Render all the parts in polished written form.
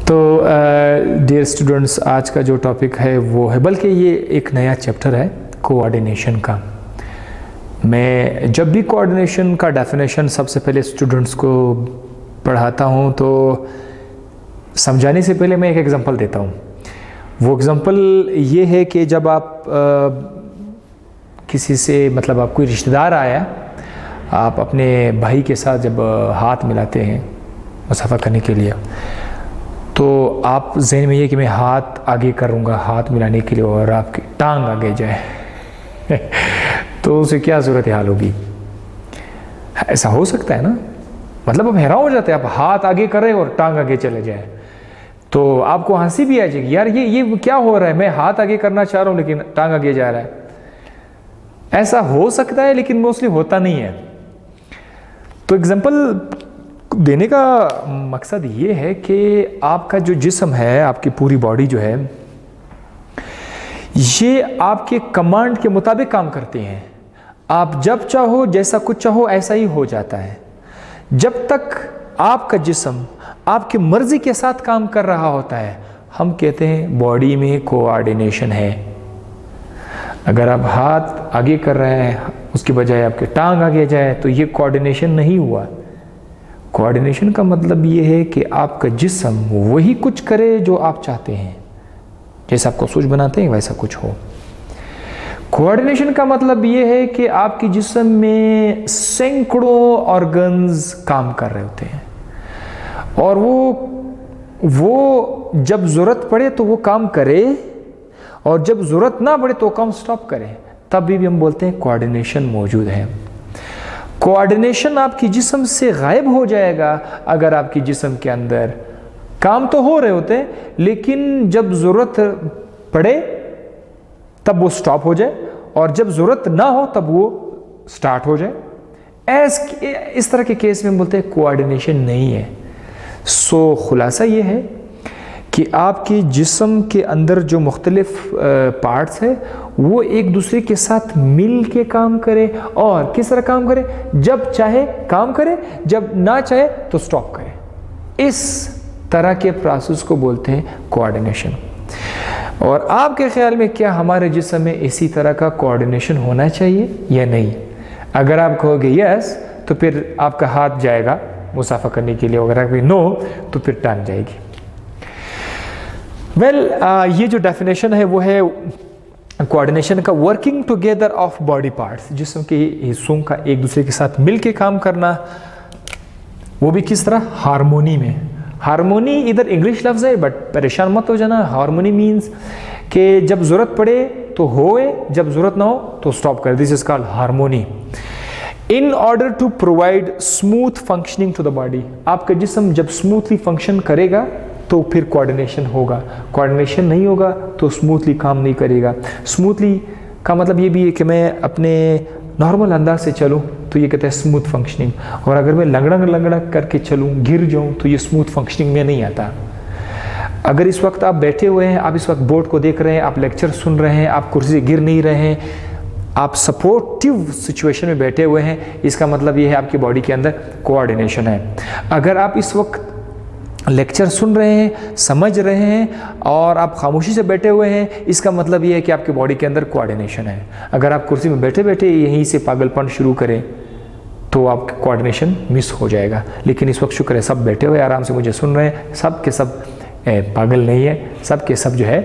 तो dear students, आज का जो टॉपिक है वो है, बल्कि ये एक नया चैप्टर है कोऑर्डिनेशन का। मैं जब भी कोऑर्डिनेशन का डेफिनेशन सबसे पहले स्टूडेंट्स को पढ़ाता हूँ तो समझाने से पहले मैं एक एग्जांपल देता हूँ। वो एग्जांपल ये है कि जब आप किसी से, मतलब आप कोई रिश्तेदार आया, आप अपने भाई के साथ जब हाथ मिलाते हैं मुसाफा करने के लिए, तो आप ज़हन में ये कि मैं हाथ आगे करूँगा हाथ मिलाने के लिए और आपकी टांग आगे जाए तो उसे क्या सूरत हाल होगी? ऐसा हो सकता है ना? मतलब आप हैरान हो जाते हैं, आप हाथ आगे कर रहे हैं और टांग आगे चले जाए, तो आपको हंसी भी आ जाएगी, यार ये क्या हो रहा है? मैं हाथ आगे करना चाह रहा हूँ लेकिन टांग आगे जा रहा है। ऐसा हो सकता है लेकिन मोस्टली होता नहीं है। तो एग्जांपल देने का मकसद ये है कि आपका जो जिस्म है, आपकी पूरी बॉडी जो है, ये आपके कमांड के मुताबिक काम करते हैं। आप जब चाहो, जैसा कुछ चाहो, ऐसा ही हो जाता है। जब तक आपका जिस्म आपकी मर्जी के साथ काम कर रहा होता है, हम कहते हैं बॉडी में कोऑर्डिनेशन है। अगर आप हाथ आगे कर रहे हैं उसके बजाय आपके टांग आगे जाए तो ये कोऑर्डिनेशन नहीं हुआ। कोऑर्डिनेशन का मतलब ये है कि आपका जिस्म वही कुछ करे जो आप चाहते हैं, जैसे आपको सोच बनाते हैं वैसा कुछ हो। कोऑर्डिनेशन का मतलब ये है कि आपके जिस्म में सैकड़ों ऑर्गन्स काम कर रहे होते हैं और वो जब ज़रूरत पड़े तो वो काम करे और जब ज़रूरत ना पड़े तो काम स्टॉप करे, तब भी हम बोलते हैं कोऑर्डिनेशन मौजूद है। कोऑर्डिनेशन आपकी जिस्म से गायब हो जाएगा अगर आपकी जिस्म के अंदर काम तो हो रहे होते हैं लेकिन जब ज़रूरत पड़े तब वो स्टॉप हो जाए और जब ज़रूरत ना हो तब वो स्टार्ट हो जाए। इस तरह के केस में हम बोलते हैं कोऑर्डिनेशन नहीं है। सो खुलासा ये है कि आपके जिस्म के अंदर जो मुख्तलिफ पार्ट्स है वो एक दूसरे के साथ मिल के काम करे और किस तरह काम करे, जब चाहे काम करे, जब ना चाहे तो स्टॉप करे। इस तरह के प्रोसेस को बोलते हैं कोऑर्डिनेशन। और आपके ख्याल में क्या हमारे जिस्म में इसी तरह का कोऑर्डिनेशन होना चाहिए या नहीं? अगर आप कहोगे यस तो फिर आपका हाथ जाएगा मुसाफा करने के लिए, अगर आप नो तो फिर टांग जाएगी। ये जो डेफिनेशन है वो है कोऑर्डिनेशन का working together of body parts, जिस्म के हिस्सों का एक दूसरे के साथ मिल के काम करना, वो भी किस तरह? हारमोनी में। हारमोनी इधर इंग्लिश लफ्ज़ है बट परेशान मत हो जाना। हारमोनी मीन्स कि जब ज़रूरत पड़े तो होए, जब ज़रूरत ना हो तो स्टॉप करे। This is called harmony. In order to provide smooth functioning to the body, आपका जिस्म जब स्मूथली फंक्शन करेगा तो फिर कोऑर्डिनेशन होगा। कोऑर्डिनेशन नहीं होगा तो स्मूथली काम नहीं करेगा। स्मूथली का मतलब ये भी है कि मैं अपने नॉर्मल अंदाज से चलूँ तो ये कहते हैं स्मूथ फंक्शनिंग, और अगर मैं लंगड़ा करके चलूँ, गिर जाऊँ, तो ये स्मूथ फंक्शनिंग में नहीं आता। अगर इस वक्त आप बैठे हुए हैं, आप इस वक्त बोर्ड को देख रहे हैं, आप लेक्चर सुन रहे हैं, आप कुर्सी से गिर नहीं रहे हैं, आप सपोर्टिव सिचुएशन में बैठे हुए हैं, इसका मतलब ये है आपकी बॉडी के अंदर कोऑर्डिनेशन है। अगर आप इस वक्त लेक्चर सुन रहे हैं, समझ रहे हैं और आप खामोशी से बैठे हुए हैं, इसका मतलब ये है कि आपकी बॉडी के अंदर कोऑर्डिनेशन है। अगर आप कुर्सी में बैठे बैठे यहीं से पागलपन शुरू करें तो आपका कोऑर्डिनेशन मिस हो जाएगा। लेकिन इस वक्त शुक्र है सब बैठे हुए आराम से मुझे सुन रहे हैं, सब के सब पागल नहीं है, सब के सब जो है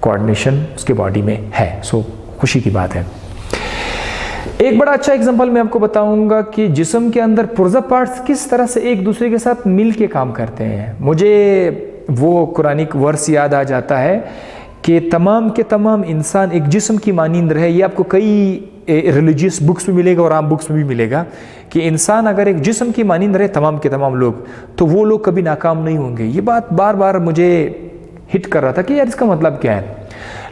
कोऑर्डिनेशन उसके बॉडी में है। सो खुशी की बात है। एक बड़ा अच्छा एग्जांपल मैं आपको बताऊंगा कि जिस्म के अंदर पुर्जा पार्ट्स किस तरह से एक दूसरे के साथ मिल के काम करते हैं। मुझे वो कुरानिक वर्स याद आ जाता है कि तमाम के तमाम इंसान एक जिस्म की मानिंद रहे। ये आपको कई रिलीजियस बुक्स में मिलेगा और आम बुक्स में भी मिलेगा कि इंसान अगर एक जिस्म की मानिंद रहे, तमाम के तमाम लोग, तो वो लोग कभी नाकाम नहीं होंगे। ये बात बार बार मुझे हिट कर रहा था कि यार इसका मतलब क्या है,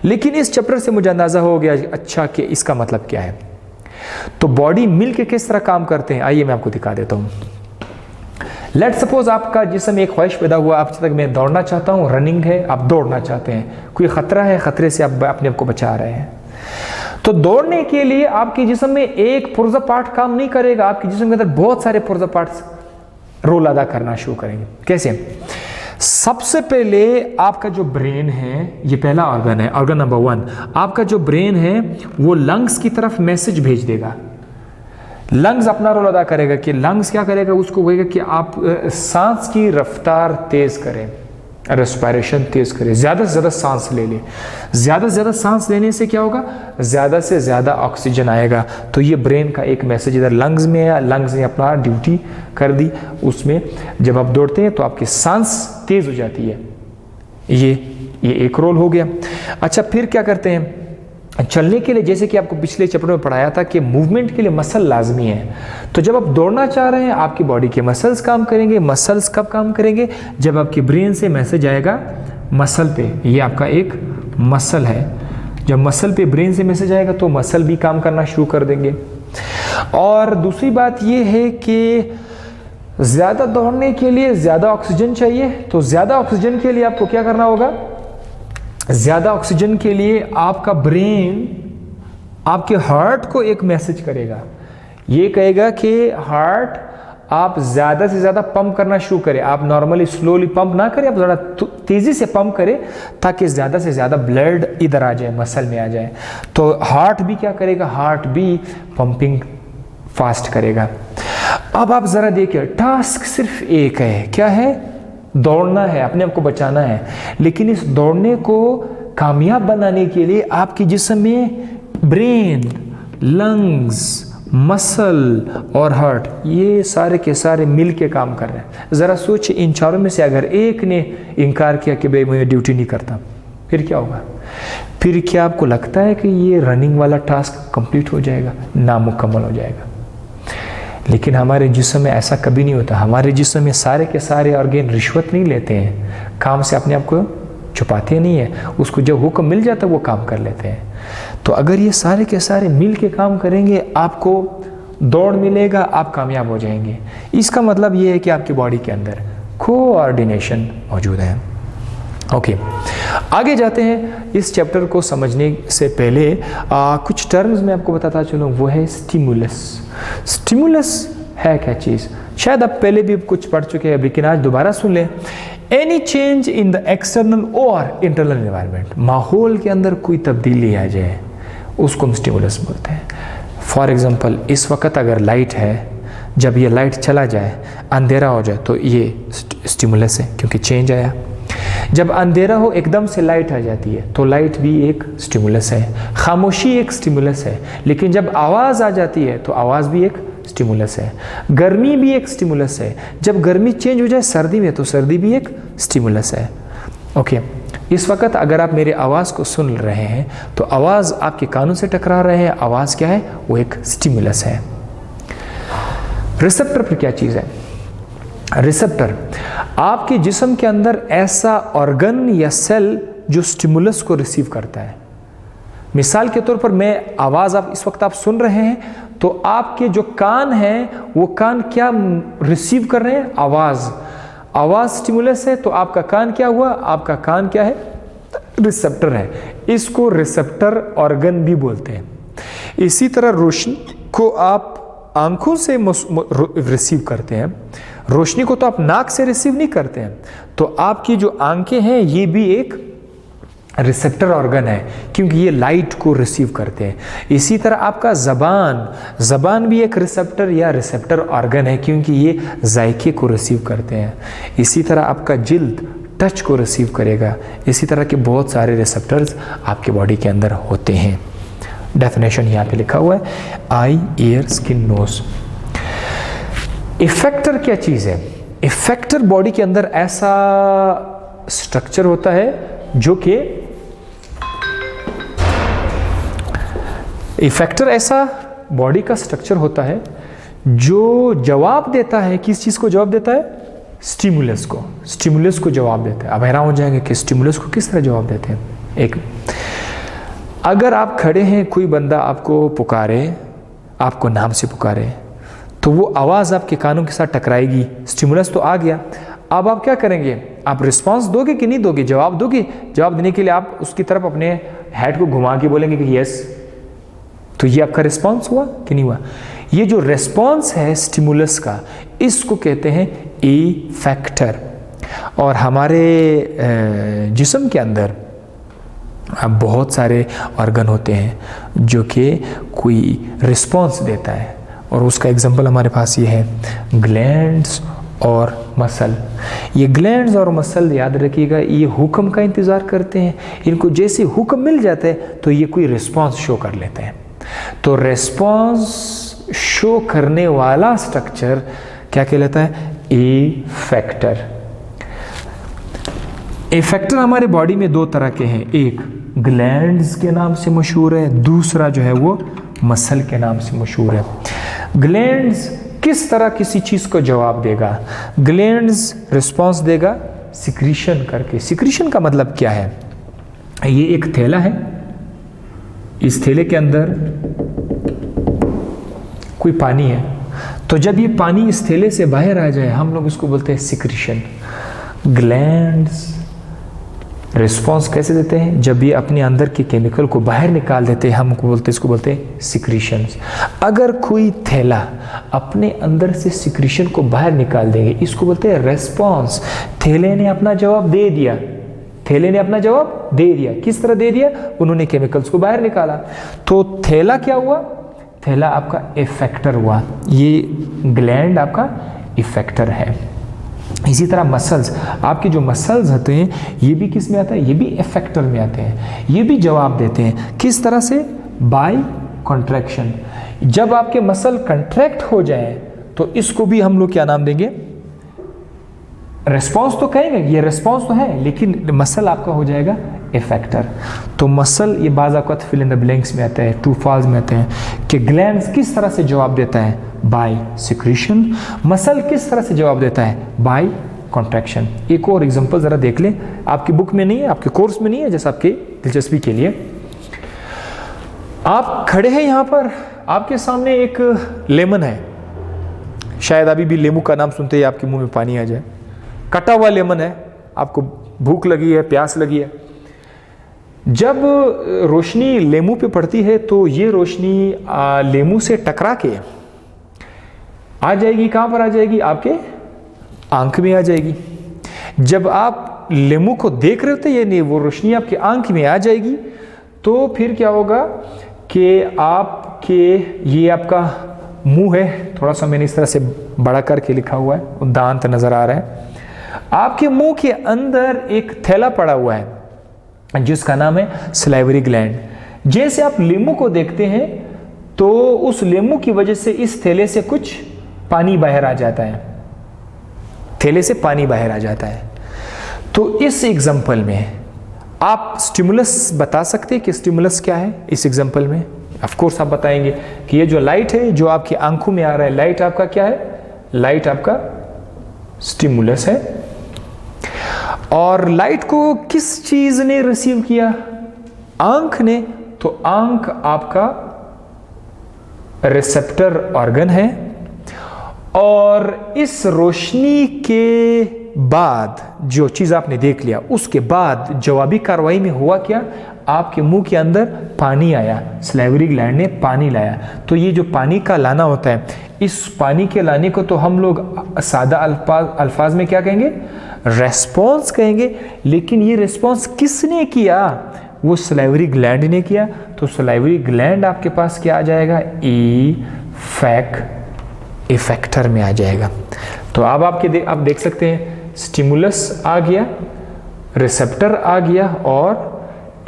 लेकिन इस चैप्टर से मुझे अंदाज़ा हो गया अच्छा कि इसका मतलब क्या है। तो बॉडी मिल के किस तरह काम करते हैं, आइए मैं आपको दिखा देता हूँ। लेट सपोज आपका जिस्म एक ख्वाहिश पैदा हुआ, आप तक मैं दौड़ना चाहता हूँ, रनिंग है, आप दौड़ना चाहते हैं, कोई ख़तरा है, ख़तरे से आप अपने आप को बचा रहे हैं। तो दौड़ने के लिए आपके जिस्म में एक पुर्जा पार्ट काम नहीं करेगा, आपके जिस्म के अंदर बहुत सारे पुर्जा पार्ट्स रोल अदा करना शुरू करेंगे। कैसे? सबसे पहले आपका जो ब्रेन है, ये पहला ऑर्गन है, ऑर्गन नंबर 1, आपका जो ब्रेन है वो लंग्स की तरफ मैसेज भेज देगा। लंग्स अपना रोल अदा करेगा कि लंग्स क्या करेगा, उसको कहेगा कि आप सांस की रफ्तार तेज करें, रेस्पिरेशन तेज करें, ज़्यादा से ज़्यादा सांस ले लें। ज़्यादा से ज़्यादा सांस लेने से क्या होगा, ज़्यादा से ज़्यादा ऑक्सीजन आएगा। तो ये ब्रेन का एक मैसेज इधर लंग्स में है, लंग्स ने अपना ड्यूटी कर दी। उसमें जब आप दौड़ते हैं तो आपकी सांस तेज हो जाती है। ये एक रोल हो गया। अच्छा, फिर क्या करते हैं, चलने के लिए जैसे कि आपको पिछले चैप्टर में पढ़ाया था कि मूवमेंट के लिए मसल लाजमी है। तो जब आप दौड़ना चाह रहे हैं, आपकी बॉडी के मसल्स काम करेंगे। मसल्स कब काम करेंगे, जब आपके ब्रेन से मैसेज आएगा मसल पे। ये आपका एक मसल है, जब मसल पे ब्रेन से मैसेज आएगा तो मसल भी काम करना शुरू कर देंगे। और दूसरी बात ये है कि ज़्यादा दौड़ने के लिए ज़्यादा ऑक्सीजन चाहिए। तो ज़्यादा ऑक्सीजन के लिए आपको क्या करना होगा, ज़्यादा ऑक्सीजन के लिए आपका ब्रेन आपके हार्ट को एक मैसेज करेगा। ये कहेगा कि हार्ट आप ज़्यादा से ज़्यादा पंप करना शुरू करें। आप नॉर्मली स्लोली पंप ना करें, आप ज़रा तेज़ी से पंप करें ताकि ज़्यादा से ज़्यादा ब्लड इधर आ जाए, मसल में आ जाए। तो हार्ट भी क्या करेगा, हार्ट भी पंपिंग फास्ट करेगा। अब आप ज़रा देखिए, टास्क सिर्फ एक है, क्या है, दौड़ना है, अपने आप को बचाना है। लेकिन इस दौड़ने को कामयाब बनाने के लिए आपके जिस्म में ब्रेन, लंग्स, मसल और हार्ट, ये सारे के सारे मिल के काम कर रहे हैं। ज़रा सोचिए, इन चारों में से अगर एक ने इनकार किया कि भाई मैं ड्यूटी नहीं करता, फिर क्या होगा? फिर क्या आपको लगता है कि ये रनिंग वाला टास्क कंप्लीट हो जाएगा? नामुकम्मल हो जाएगा। लेकिन हमारे जिस्म में ऐसा कभी नहीं होता। हमारे जिस्म में सारे के सारे ऑर्गन रिश्वत नहीं लेते हैं, काम से अपने आप को छुपाते नहीं है। उसको जब हुक्म मिल जाता है वो काम कर लेते हैं। तो अगर ये सारे के सारे मिल के काम करेंगे, आपको दौड़ मिलेगा, आप कामयाब हो जाएंगे। इसका मतलब ये है कि आपकी बॉडी के अंदर कोऑर्डिनेशन मौजूद है। ओके, आगे जाते हैं। इस चैप्टर को समझने से पहले कुछ टर्म्स मैं आपको बताता चलूँ। वो है स्टिमुलस। स्टिमुलस है क्या चीज़? शायद आप पहले भी कुछ पढ़ चुके हैं, लेकिन आज दोबारा सुन लें। Any change in the external और इंटरनल एनवायरनमेंट, माहौल के अंदर कोई तब्दीली आ जाए, उसको हम स्टिमुलस बोलते हैं। फॉर एग्जांपल, इस वक्त अगर लाइट है, जब ये लाइट चला जाए, अंधेरा हो जाए, तो ये स्टिमुलस है, क्योंकि चेंज आया। जब अंधेरा हो, एकदम से लाइट आ जाती है, तो लाइट भी एक स्टिमुलस है। खामोशी एक स्टिमुलस है। लेकिन जब आवाज़ आ जाती है, तो आवाज़ भी एक स्टिमुलस है। गर्मी भी एक स्टिमुलस है। जब गर्मी चेंज हो जाए सर्दी में, तो सर्दी भी एक स्टिमुलस है। ओके, इस वक्त अगर आप मेरी आवाज़ को सुन रहे हैं, तो आवाज़ आपके कानों से टकरा रहे हैं, आवाज़ क्या है, वो एक स्टिमुलस है। रिसेप्टर पर क्या चीज़ है? रिसेप्टर आपके जिस्म के अंदर ऐसा ऑर्गन या सेल जो स्टिमुलस को रिसीव करता है। मिसाल के तौर पर, मैं आवाज़ आप इस वक्त आप सुन रहे हैं, तो आपके जो कान हैं, वो कान क्या रिसीव कर रहे हैं? आवाज़। आवाज़ स्टिमुलस है, तो आपका कान क्या हुआ? आपका कान क्या है? रिसेप्टर है। इसको रिसेप्टर ऑर्गन भी बोलते हैं। इसी तरह रोशनी को आप आंखों से रिसीव करते हैं। रोशनी को तो आप नाक से रिसीव नहीं करते हैं। तो आपकी जो आंखें हैं, ये भी एक रिसेप्टर ऑर्गन है, क्योंकि ये लाइट को रिसीव करते हैं। इसी तरह आपका ज़बान भी एक रिसेप्टर या रिसेप्टर ऑर्गन है, क्योंकि ये जायके को रिसीव करते हैं। इसी तरह आपका जिल्द टच को रिसीव करेगा। इसी तरह के बहुत सारे रिसेप्टर्स आपके बॉडी के अंदर होते हैं। डेफिनेशन यहाँ पे लिखा हुआ है, आई, ईयर, स्किन, नोज। इफेक्टर क्या चीज़ है? इफेक्टर बॉडी के अंदर ऐसा स्ट्रक्चर होता है जो कि इफेक्टर ऐसा बॉडी का स्ट्रक्चर होता है जो जवाब देता है। किस चीज़ को जवाब देता है? स्टिमुलस को। स्टिमुलस को जवाब देता है। अब हैरान हो जाएंगे कि स्टिमुलस को किस तरह जवाब देते हैं। एक, अगर आप खड़े हैं, कोई बंदा आपको पुकारे, आपको नाम से पुकारे, तो वो आवाज़ आपके कानों के साथ टकराएगी। स्टिमुलस तो आ गया। अब आप क्या करेंगे? आप रिस्पांस दोगे कि नहीं दोगे? जवाब दोगे। जवाब देने के लिए आप उसकी तरफ अपने हेड को घुमा के बोलेंगे कि यस। तो ये आपका रिस्पांस हुआ कि नहीं हुआ? ये जो रिस्पांस है स्टिमुलस का, इसको कहते हैं इफेक्टर। और हमारे जिस्म के अंदर बहुत सारे ऑर्गन होते हैं जो कि कोई रिस्पॉन्स देता है, और उसका एग्जांपल हमारे पास ये है ग्लैंड्स और मसल। ये ग्लैंड्स और मसल याद रखिएगा, ये हुक्म का इंतज़ार करते हैं। इनको जैसे हुक्म मिल जाता है तो ये कोई रिस्पॉन्स शो कर लेते हैं। तो रिस्पॉन्स शो करने वाला स्ट्रक्चर क्या कहलाता है? इफेक्टर। इफेक्टर हमारे बॉडी में दो तरह के हैं, एक ग्लैंड्स के नाम से मशहूर है, दूसरा जो है वो मसल के नाम से मशहूर है। ग्लैंड्स किस तरह किसी चीज़ को जवाब देगा? ग्लैंड्स रिस्पॉन्स देगा सिक्रीशन करके। सिक्रीशन का मतलब क्या है? ये एक थैला है, इस थैले के अंदर कोई पानी है, तो जब ये पानी इस थैले से बाहर आ जाए हम लोग इसको बोलते हैं सिक्रीशन। ग्लैंड्स रिस्पॉन्स कैसे देते हैं? जब ये अपने अंदर के केमिकल को बाहर निकाल देते हैं, हमको बोलते हैं, इसको बोलते हैं सिक्रीशंस। अगर कोई थैला अपने अंदर से सिक्रीशन को बाहर निकाल देंगे, इसको बोलते हैं रेस्पॉन्स। थैले ने अपना जवाब दे दिया, थैले ने अपना जवाब दे दिया। किस तरह दे दिया? उन्होंने केमिकल्स को बाहर निकाला। तो थैला क्या हुआ? थैला आपका इफेक्टर हुआ। ये ग्लैंड आपका इफेक्टर है। इसी तरह मसल्स, आपके जो मसल्स होते हैं ये भी किस में आता है? ये भी इफेक्टर में आते हैं। ये भी जवाब देते हैं। किस तरह से? By contraction. जब आपके मसल कंट्रैक्ट हो जाए तो इसको भी हम लोग क्या नाम देंगे? रिस्पॉन्स तो कहेंगे, ये रिस्पॉन्स तो है, लेकिन मसल आपका हो जाएगा इफेक्टर। तो मसल ये बाज़ औक़ात फिल इन द ब्लैंक्स में आता है, ट्रू फॉल्स में आते हैं कि ग्लैंड्स किस तरह से जवाब देता है? Bye secretion. मसल किस तरह से जवाब देता है? By contraction. एक और एग्जांपल ज़रा देख लें, आपकी बुक में नहीं है, आपके कोर्स में नहीं है, जैसे आपके दिलचस्पी के लिए। आप खड़े हैं यहाँ पर, आपके सामने एक लेमन है, शायद अभी भी लेमू का नाम सुनते ही आपके मुंह में पानी आ जाए। कटा हुआ लेमन है, आपको भूख लगी है, प्यास लगी है। जब रोशनी लेमू पे पड़ती है तो ये रोशनी लेमू से टकरा के आ जाएगी, कहाँ पर आ जाएगी? आपके आंख में आ जाएगी। जब आप लेमू को देख रहे होते हैं, यानी वो रोशनी आपके आंख में आ जाएगी, तो फिर क्या होगा कि आपके ये आपका मुंह है, थोड़ा सा मैंने इस तरह से बड़ा करके लिखा हुआ है, दांत नजर आ रहा है। आपके मुंह के अंदर एक थैला पड़ा हुआ है जिसका नाम है सलाइवरी ग्लैंड। जैसे आप लेमू को देखते हैं तो उस लेमू की वजह से इस थैले से कुछ पानी बाहर आ जाता है, थैले से पानी बाहर आ जाता है। तो इस एग्जांपल में आप स्टिमुलस बता सकते हैं कि स्टिमुलस क्या है? इस एग्जांपल में ऑफ कोर्स आप बताएंगे कि ये जो लाइट है जो आपकी आंखों में आ रहा है, लाइट आपका क्या है? लाइट आपका स्टिमुलस है। और लाइट को किस चीज ने रिसीव किया? आंख ने। तो आंख आपका रिसेप्टर ऑर्गन है, और इस रोशनी के बाद जो चीज आपने देख लिया, उसके बाद जवाबी कार्रवाई में हुआ क्या? आपके मुंह के अंदर पानी आया, सलाइवरी ग्लैंड ने पानी लाया। तो ये जो पानी का लाना होता है, इस पानी के लाने को तो हम लोग सादा अल्फाज में क्या कहेंगे? रेस्पॉन्स कहेंगे। लेकिन ये रेस्पॉन्स किसने किया? वो सलाइवरी ग्लैंड ने किया। तो सलाइवरी ग्लैंड आपके पास क्या आ जाएगा? इफेक्टर में आ जाएगा। तो अब आप देख सकते हैं स्टिमुलस आ गया, रिसेप्टर आ गया और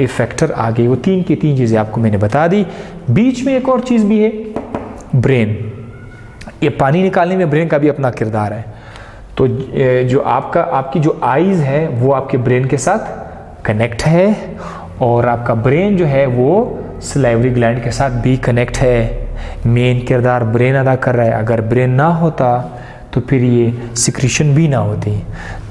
इफेक्टर आ गई। वो तीन की तीन चीजें आपको मैंने बता दी। बीच में एक और चीज भी है, ब्रेन। ये पानी निकालने में ब्रेन का भी अपना किरदार है। तो जो आपकी जो आईज है वो आपके ब्रेन के साथ कनेक्ट है, और आपका ब्रेन जो है वो सलाइवरी ग्लैंड के साथ भी कनेक्ट है। मेन किरदार ब्रेन अदा कर रहा है। अगर ब्रेन ना होता तो फिर ये सिक्रीशन भी ना होती।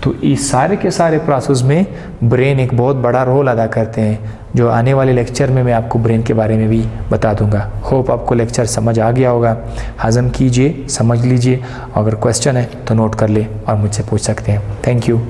तो इस सारे के सारे प्रोसेस में ब्रेन एक बहुत बड़ा रोल अदा करते हैं, जो आने वाले लेक्चर में मैं आपको ब्रेन के बारे में भी बता दूंगा। होप आपको लेक्चर समझ आ गया होगा। हजम कीजिए, समझ लीजिए। अगर क्वेश्चन है तो नोट कर ले और मुझसे पूछ सकते हैं। Thank you.